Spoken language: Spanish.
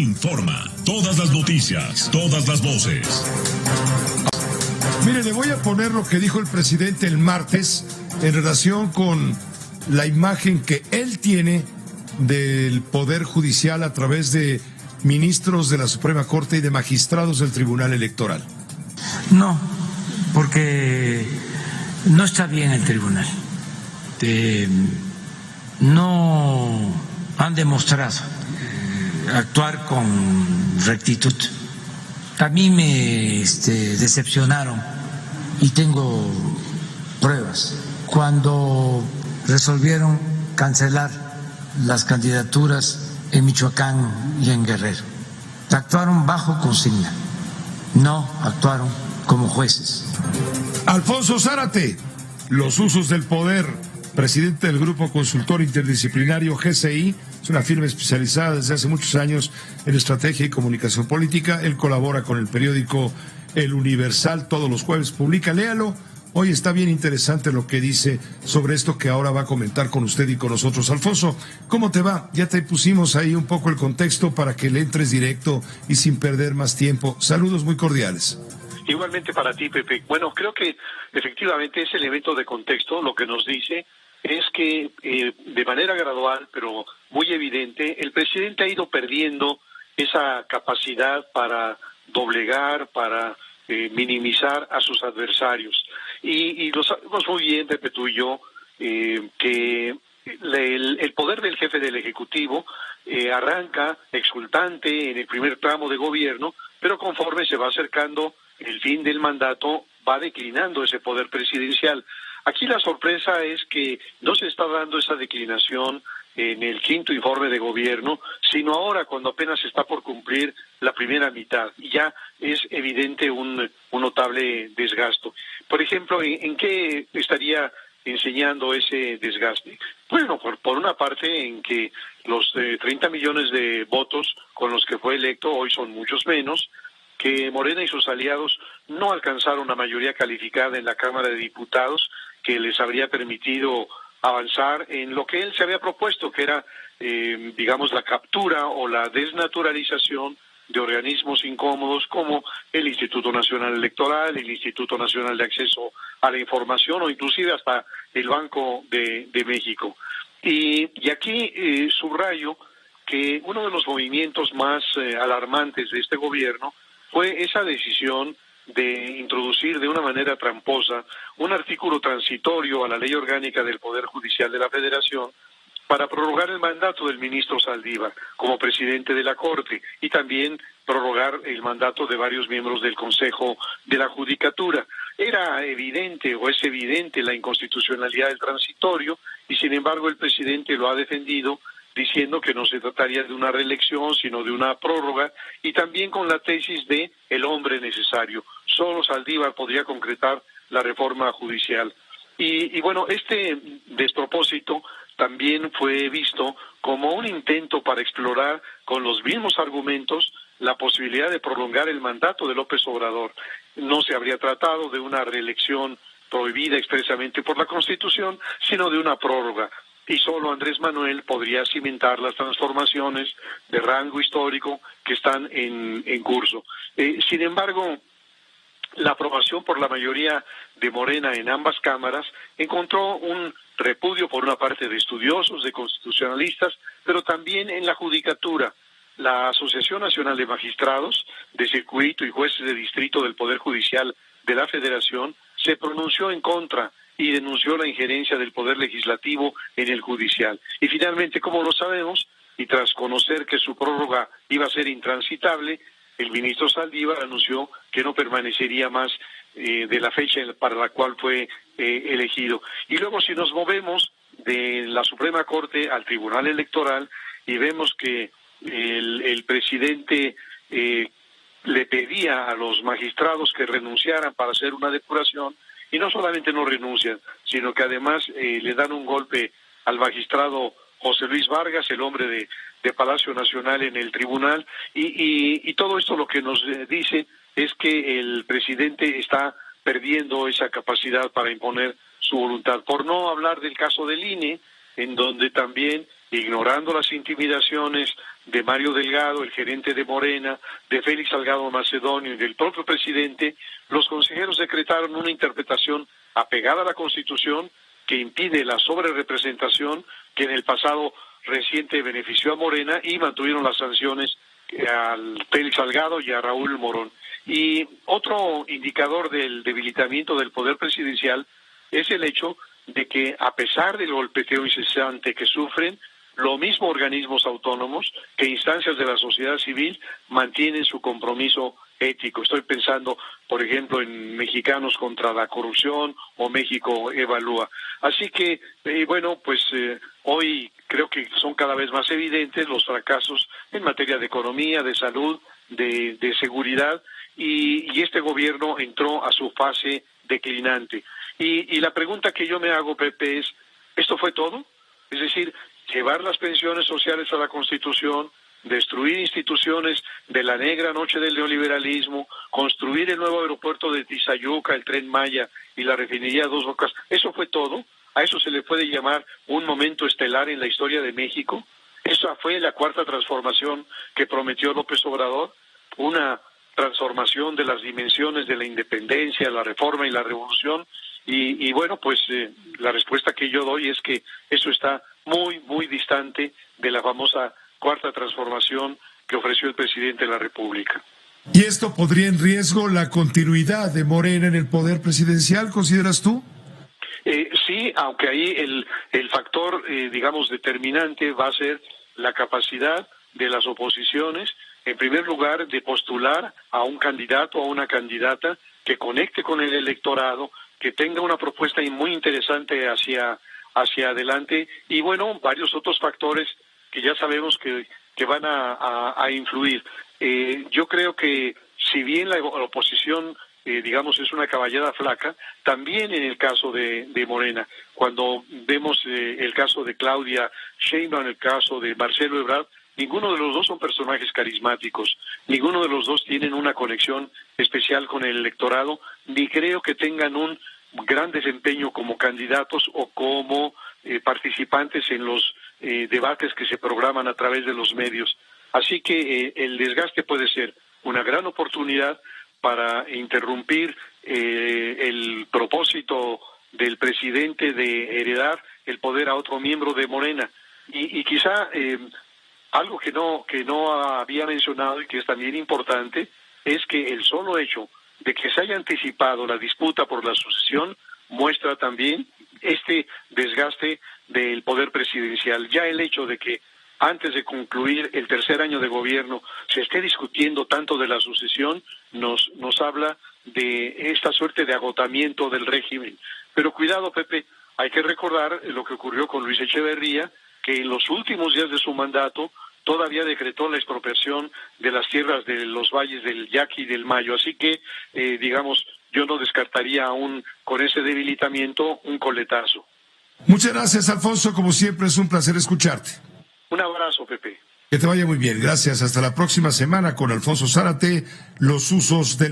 informa. Todas las noticias, todas las voces. Mire, le voy a poner lo que dijo el presidente el martes en relación con la imagen que él tiene del Poder Judicial a través de ministros de la Suprema Corte y de magistrados del Tribunal Electoral. No, porque no está bien el tribunal. No han demostrado actuar con rectitud. A mí me decepcionaron y tengo pruebas. Cuando resolvieron cancelar las candidaturas en Michoacán y en Guerrero, actuaron bajo consigna, no actuaron como jueces. Alfonso Zárate, los usos del poder, presidente del Grupo Consultor Interdisciplinario GCI, es una firma especializada desde hace muchos años en estrategia y comunicación política. Él colabora con el periódico El Universal, todos los jueves publica, léalo. Hoy está bien interesante lo que dice sobre esto que ahora va a comentar con usted y con nosotros. Alfonso, ¿cómo te va? Ya te pusimos ahí un poco el contexto para que le entres directo y sin perder más tiempo. Saludos muy cordiales. Igualmente para ti, Pepe. Bueno, creo que efectivamente ese elemento de contexto lo que nos dice es que de manera gradual, pero muy evidente, el presidente ha ido perdiendo esa capacidad para doblegar, para minimizar a sus adversarios. Y lo sabemos muy bien, Pepe, tú y yo, que el poder del jefe del Ejecutivo arranca exultante en el primer tramo de gobierno, pero conforme se va acercando el fin del mandato, va declinando ese poder presidencial. Aquí la sorpresa es que no se está dando esa declinación en el quinto informe de gobierno, sino ahora cuando apenas está por cumplir la primera mitad, y ya es evidente un notable desgasto. Por ejemplo, ¿en qué estaría enseñando ese desgaste? Bueno, por una parte en que los 30 millones de votos con los que fue electo hoy son muchos menos, que Morena y sus aliados no alcanzaron una mayoría calificada en la Cámara de Diputados que les habría permitido avanzar en lo que él se había propuesto, que era, digamos, la captura o la desnaturalización de organismos incómodos como el Instituto Nacional Electoral, el Instituto Nacional de Acceso a la Información o inclusive hasta el Banco de México. Y aquí subrayo que uno de los movimientos más alarmantes de este gobierno fue esa decisión de introducir de una manera tramposa un artículo transitorio a la Ley Orgánica del Poder Judicial de la Federación para prorrogar el mandato del ministro Saldívar como presidente de la Corte y también prorrogar el mandato de varios miembros del Consejo de la Judicatura. Era evidente o es evidente la inconstitucionalidad del transitorio y sin embargo el presidente lo ha defendido diciendo que no se trataría de una reelección, sino de una prórroga, y también con la tesis de el hombre necesario. Solo Saldívar podría concretar la reforma judicial. Y bueno, este despropósito también fue visto como un intento para explorar con los mismos argumentos la posibilidad de prolongar el mandato de López Obrador. No se habría tratado de una reelección prohibida expresamente por la Constitución, sino de una prórroga. Y solo Andrés Manuel podría cimentar las transformaciones de rango histórico que están en curso. Sin embargo, la aprobación por la mayoría de Morena en ambas cámaras encontró un repudio por una parte de estudiosos, de constitucionalistas, pero también en la judicatura. La Asociación Nacional de Magistrados de Circuito y Jueces de Distrito del Poder Judicial de la Federación se pronunció en contra y denunció la injerencia del Poder Legislativo en el Judicial. Y finalmente, como lo sabemos, y tras conocer que su prórroga iba a ser intransitable, el ministro Saldívar anunció que no permanecería más de la fecha para la cual fue elegido. Y luego, si nos movemos de la Suprema Corte al Tribunal Electoral y vemos que el presidente le pedía a los magistrados que renunciaran para hacer una depuración, y no solamente no renuncian, sino que además le dan un golpe al magistrado José Luis Vargas, el hombre de Palacio Nacional en el tribunal, y todo esto lo que nos dice es que el presidente está perdiendo esa capacidad para imponer su voluntad. Por no hablar del caso del INE, en donde también ignorando las intimidaciones de Mario Delgado, el gerente de Morena, de Félix Salgado Macedonio y del propio presidente, los consejeros decretaron una interpretación apegada a la Constitución que impide la sobrerepresentación que en el pasado reciente benefició a Morena, y mantuvieron las sanciones al Félix Salgado y a Raúl Morón. Y otro indicador del debilitamiento del poder presidencial es el hecho de que, a pesar del golpeteo incesante que sufren, lo mismo organismos autónomos que instancias de la sociedad civil mantienen su compromiso ético. Estoy pensando, por ejemplo, en Mexicanos contra la Corrupción o México Evalúa. Así que, hoy creo que son cada vez más evidentes los fracasos en materia de economía, de salud, de seguridad, y este gobierno entró a su fase declinante. Y la pregunta que yo me hago, Pepe, es, ¿esto fue todo? Es decir, llevar las pensiones sociales a la Constitución, destruir instituciones de la negra noche del neoliberalismo, construir el nuevo aeropuerto de Tizayuca, el Tren Maya y la refinería Dos Bocas, ¿eso fue todo? ¿A eso se le puede llamar un momento estelar en la historia de México? ¿Esa fue la cuarta transformación que prometió López Obrador? Una transformación de las dimensiones de la independencia, la reforma y la revolución. La respuesta que yo doy es que eso está muy, muy distante de la famosa cuarta transformación que ofreció el presidente de la República. ¿Y esto pondría en riesgo la continuidad de Morena en el poder presidencial, consideras tú? Sí, aunque ahí el factor, determinante va a ser la capacidad de las oposiciones, en primer lugar, de postular a un candidato o a una candidata que conecte con el electorado, que tenga una propuesta muy interesante hacia adelante, y varios otros factores que ya sabemos que van a influir. Yo creo que si bien la oposición es una caballada flaca, también en el caso de Morena, cuando vemos el caso de Claudia Sheinbaum, el caso de Marcelo Ebrard, ninguno de los dos son personajes carismáticos, ninguno de los dos tienen una conexión especial con el electorado, ni creo que tengan un gran desempeño como candidatos o como participantes en los debates que se programan a través de los medios. Así que el desgaste puede ser una gran oportunidad para interrumpir el propósito del presidente de heredar el poder a otro miembro de Morena. Y quizá algo que no había mencionado y que es también importante es que el solo hecho de que se haya anticipado la disputa por la sucesión muestra también este desgaste del poder presidencial. Ya el hecho de que antes de concluir el tercer año de gobierno se esté discutiendo tanto de la sucesión nos habla de esta suerte de agotamiento del régimen. Pero cuidado, Pepe, hay que recordar lo que ocurrió con Luis Echeverría, que en los últimos días de su mandato todavía decretó la expropiación de las tierras de los valles del Yaqui y del Mayo. Así que, yo no descartaría aún con ese debilitamiento un coletazo. Muchas gracias, Alfonso. Como siempre, es un placer escucharte. Un abrazo, Pepe. Que te vaya muy bien. Gracias. Hasta la próxima semana con Alfonso Zárate, los usos del